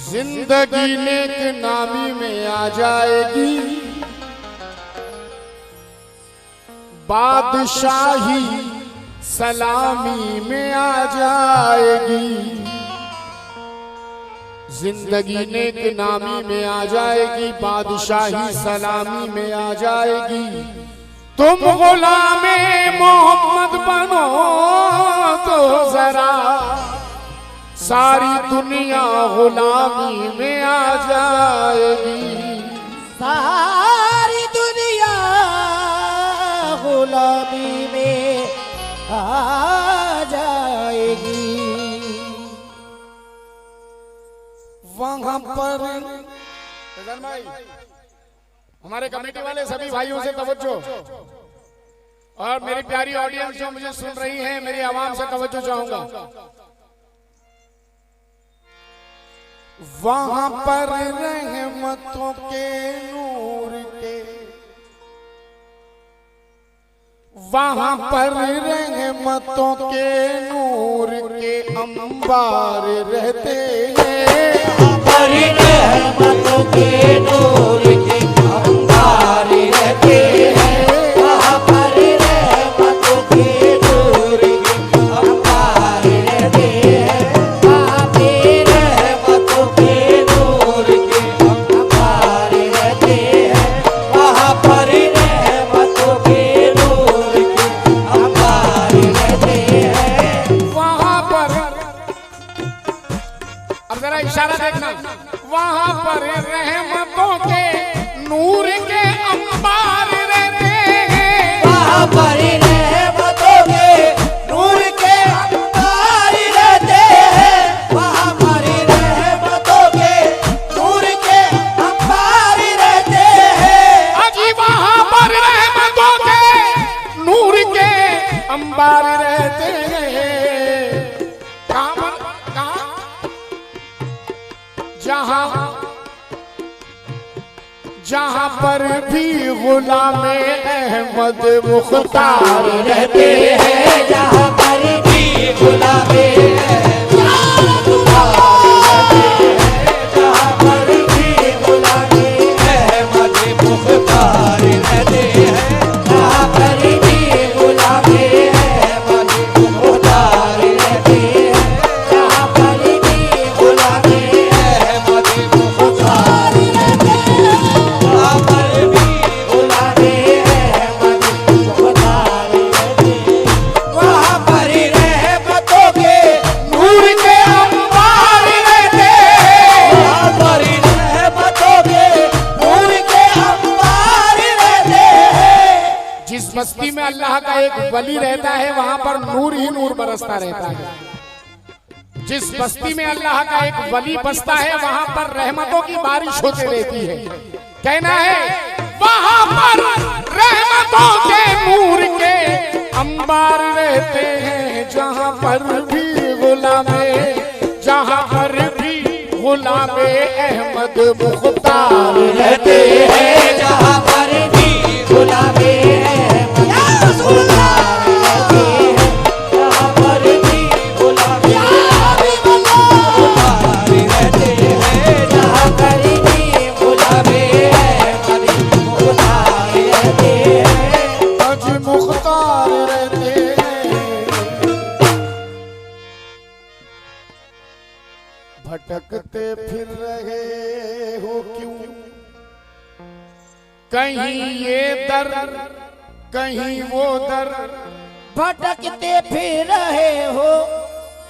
जिंदगी नेक नामी में आ जाएगी, बादशाही सलामी में आ जाएगी। जिंदगी नेक नामी में आ जाएगी, बादशाही सलामी में आ जाएगी। तुम गुलामे मोहम्मद बनो तो जरा सारी दुनिया गुलामी में आ जाएगी। सारी दुनिया गुलामी में आ जाएगी। वहां पर भाई हमारे कमेटी वाले सभी भाइयों से तवज्जो, और मेरी प्यारी ऑडियंस जो मुझे सुन रही है, मेरी आवाम से तवज्जो चाहूंगा। वहां पर रहमतों के नूर के, वहां पर रहमतों के नूर के अंबार रहते हैं। वहां पर रहमतों के नूर के अंबार रहते हैं। वहां पर रहमतों के नूर के अंबार रहते हैं। वहां पे रहमतों के नूर के अंबार रहते हैं। वहां पर रहमतों के नूर के अंबार रहते हैं। वहां पर, अब जरा इशारा देखना, वहां पर रहमतों के नूर के अंबार रहते हैं। वहां पर रहमतों के नूर के अंबार रहते हैं। वहां पर रहमतों के नूर के अंबार रहते हैं। अजी वहां पर रहमतों के नूर के अंबार रहते हैं। कहां पर, कहां, जहां जहां पर भी गुलामे अहमद मुख्तार रहते हैं। जहां पर भी गुलामे अहमद मुख्तार रहते हैं। जहां पर भी गुलामे अहमद मुख्तार रहते हैं। जहां पर भी गुलामे अहमद मुख्तार रहते हैं। जहां पर भी गुलामे अहमद मुख्तार रहते हैं। वहां पर भी गुलामे अहमद मुख्तार रहते हैं। वहां पर रहमतों के नूर के अंबार रहते हैं। वहां पर रहमतों के नूर के अंबार रहते हैं। जिस बस्ती में अल्लाह का एक वली रहता है, वहां पर नूर ही नूर बरसता रहता है। जिस बस्ती में अल्लाह का एक वली बसता है, वहां पर रहमतों की बारिश होती रहती है। कहना है वहां पर रहमतों के नूर के अंबार रहते हैं। जहां पर भी गुलामे, जहां पर भी गुलामे अहमद मुख्तार रहते हैं। जहां पर भी गुलामे अहमद मुख्तार रहते हैं। जहां पर भी गुलामे अहमद मुख्तार रहते हैं। जहां पर भी गुलामे अहमद मुख्तार रहते हैं। अज मुख्तार रहते हैं। भटकते फिर रहे हो क्यों, कहीं ये दर कहीं वो दर, भटकते फिर रहे हो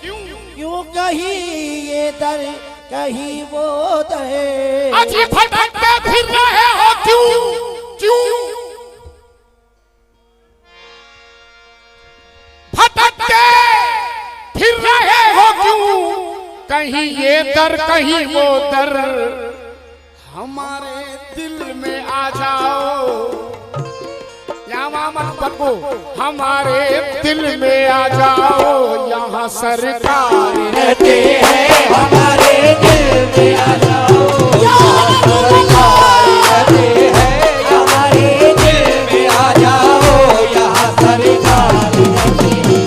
क्यों क्यों, कहीं ये दर कहीं वो दर। अजी भटकते फिर रहे हो क्यों, क्यों भटकते फिर रहे हो क्यों, कहीं ये दर कहीं वो दर। हमारे दिल में आ जाओ, या नाम अकबर को, हमारे दिल में आ जाओ, यहाँ सरकार रहते हैं, हमारे दिल में आ जाओ, यहाँ सरकार रहते हैं, हमारे दिल में आ जाओ, यहाँ सरकार रहते हैं,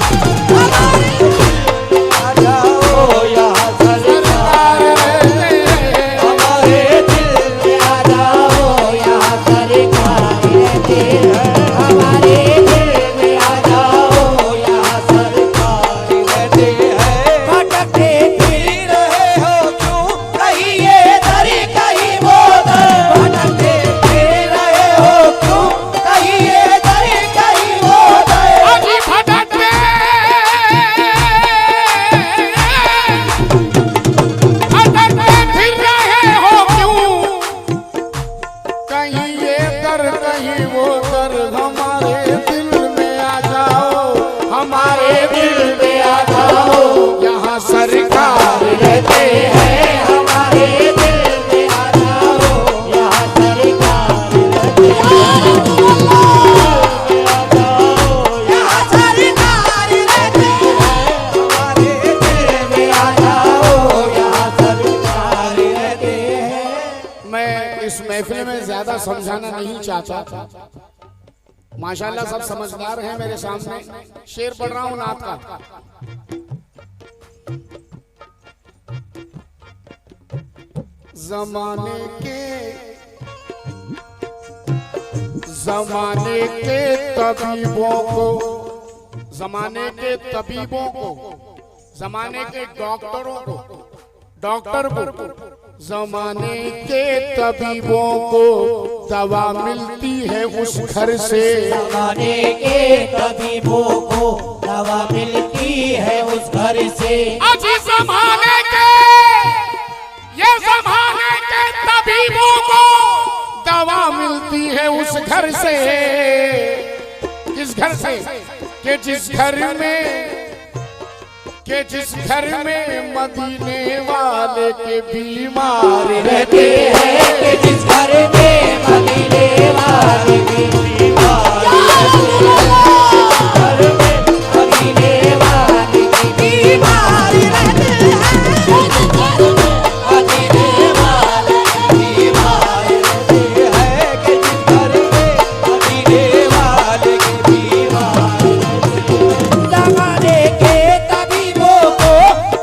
हमारे दिल में आ जाओ, यहाँ सरकार रहते हैं, हमारे दिल में आ जाओ, यहाँ सरकार रहते हैं, हमारे दिल में आ जाओ, यहाँ सरकार रहते हैं। भटकते फिर रहे हो क्यों, कहीं ये दर कहीं वो दर, भटकते फिर रहे हो क्यों, कहीं ये दर कहीं वो दर, अभी भटकते फिर रहे हो क्यों, कहीं ये दर कहीं वो दर, हमारे दिल में आ जाओ, हमारे दिल में आ जाओ, यहाँ सरकार रहते हैं, हमारे दिल में आ जाओ, यहाँ सरकार रहते हैं, यहाँ सरकार रहते हैं, हमारे दिल में आ जाओ, यहाँ सरकार रहते हैं। मैं इस महफिल में ज्यादा समझाना नहीं चाहता, माशाल्लाह सब समझदार हैं मेरे सामने। शेर पढ़ रहा हूं नात का। जमाने के तबीबों को, जमाने के तबीबों को, जमाने के डॉक्टरों को, डॉक्टर को, जमाने के तबीबों को दवा मिलती है उस घर से, जमाने के तबीबों को दवा मिलती है उस घर से, अजी जमाने के, ये जमाने के तबीबों को दवा मिलती है उस घर से, किस घर से, कि जिस घर में मदीने वाले के बीमार रहते हैं, कि जिस घर में मदीने वाले के बीमार रहते हैं, घर में मदीने वाले के बीमार रहते हैं, मदीने वाले के बीमार रहते हैं, कि जिस घर में मदीने वाले के बीमार रहते हैं। जमाने के तबीबों को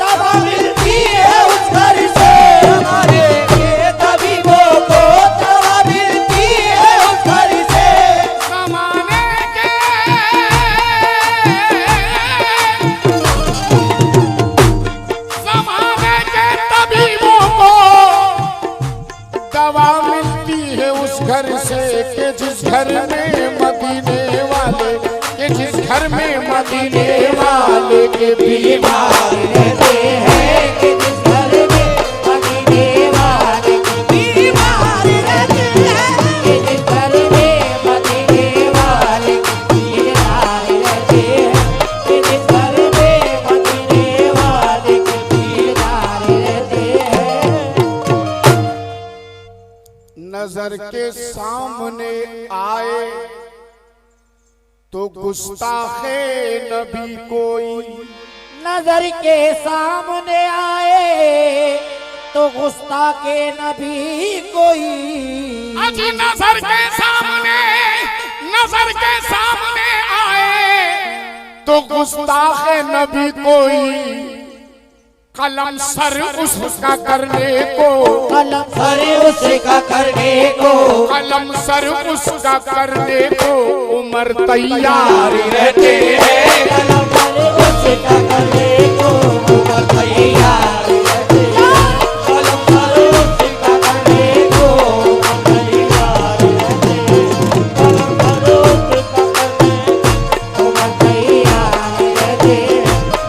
दवा मिलती है उस घर से, जमाने के तबीबों को दवा मिलती है उस घर से, जमाने के, जमाने के तबीबों को दवा मिलती है उस घर से, कि जिस घर में मदीने वाले, कि जिस घर में मदीने वाले के बीमार रहते हैं, कि जिस घर में मदीने वाले के बीमार रहते हैं, कि जिस घर में मदीने वाले के बीमार रहते हैं, कि जिस घर में मदीने वाले के बीमार रहते हैं। नजर के सामने आए तो गुस्ताखे नबी कोई, नजर के सामने आए तो गुस्ताखे नबी कोई, अजी नजर के सामने, नजर के सामने आए तो गुस्ताखे नबी कोई, कलम सर उसका करने को, कलम सर उसका करने को, कलम सर उसका करने को उमर तैयार रहते हैं, कलम सर उसका करने को उमर तैयार रहते हैं, कलम सर उसका करने को उमर तैयार रहते हैं, कलम सर उसका करने को उमर तैयार रहते हैं,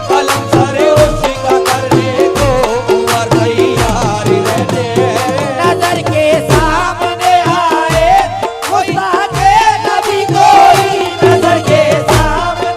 कलम सर उसका करने को उमर तैयार रहते हैं। नजर के सामने आए गुस्ताखे नबी कोई, नजर के सामने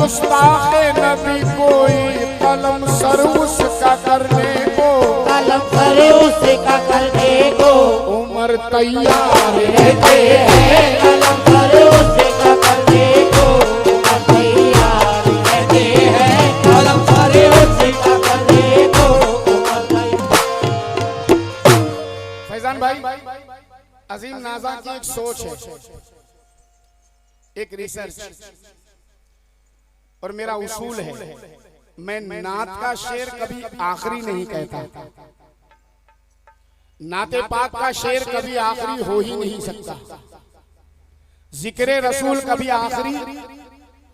गुस्ताखे नबी कोई कलम सर उसका करने को, कलम सर उसका करने को उमर तैयार रहते हैं। कलम सर उसका करने को उमर तैयार रहते हैं। कलम सर उसका करने को उमर तैयार। फैजान भाई, अजीम नाजा की एक सोच है, एक रिसर्च और मेरा उसूल है, मैं नात का शेर कभी आखिरी नहीं कहता, नाते पाक का शेर कभी आखिरी हो ही नहीं सकता, जिक्रे रसूल कभी आखिरी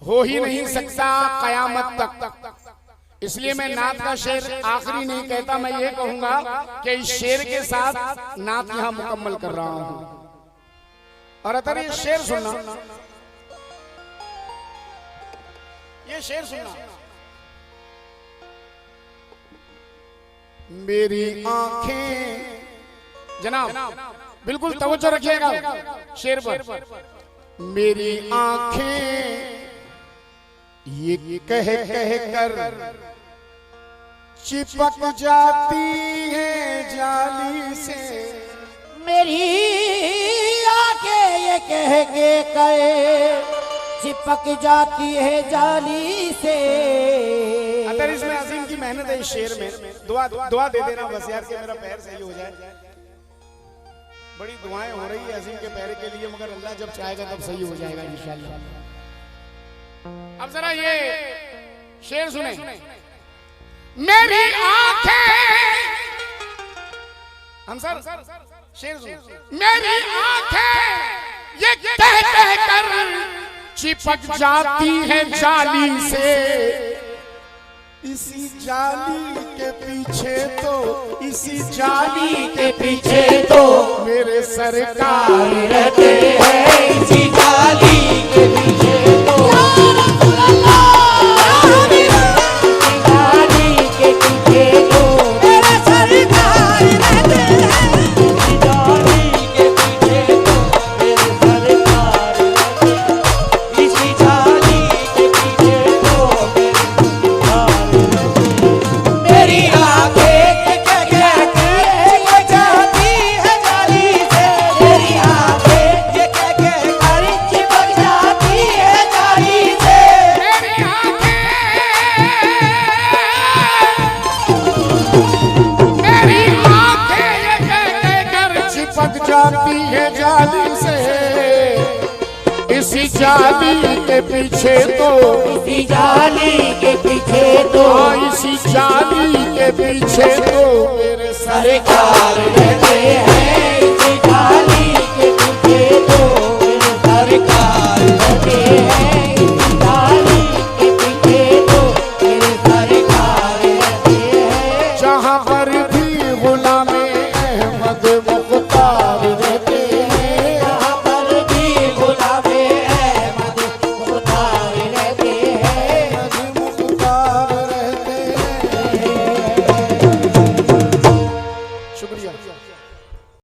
हो ही नहीं सकता कयामत तक। इसलिए मैं नात का शेर आखिरी नहीं कहता। मैं ये कहूंगा कि इस शेर के साथ नात यहां मुकम्मल कर रहा हूं। और अतर ये शेर सुनना, ये शेर सुनना। मेरी आंखें, जनाब बिल्कुल तवज्जो रखिएगा शेर पर। मेरी आंखें ये कह कह कर चिपक जाती है जाली से, मेरी आंखें ये कह के कर चिपक जाती है जाली से। अगर इसमें अजीम की मेहनत है इस शेर में। दुआ दे देना बस यार कि मेरा पैर सही हो जाए। बड़ी दुआएं हो रही है अजीम के पैर के लिए, मगर अल्लाह जब चाहेगा तब सही हो जाएगा इंशाल्लाह। अब जरा ये शेर सुने। मेरी आंखें, हम सर शेर सुने। मेरी आंखें ये कह कह कर चिपक जाती है जाली से, इसी जाली के पीछे तो, इसी जाली के पीछे तो मेरे सरकार रहते हैं। इसी जाली के पीछे तो जाती है जाली से, इसी जाली के पीछे तो, इसी जाली के पीछे तो, इसी जाली के पीछे तो मेरे सरकार रहते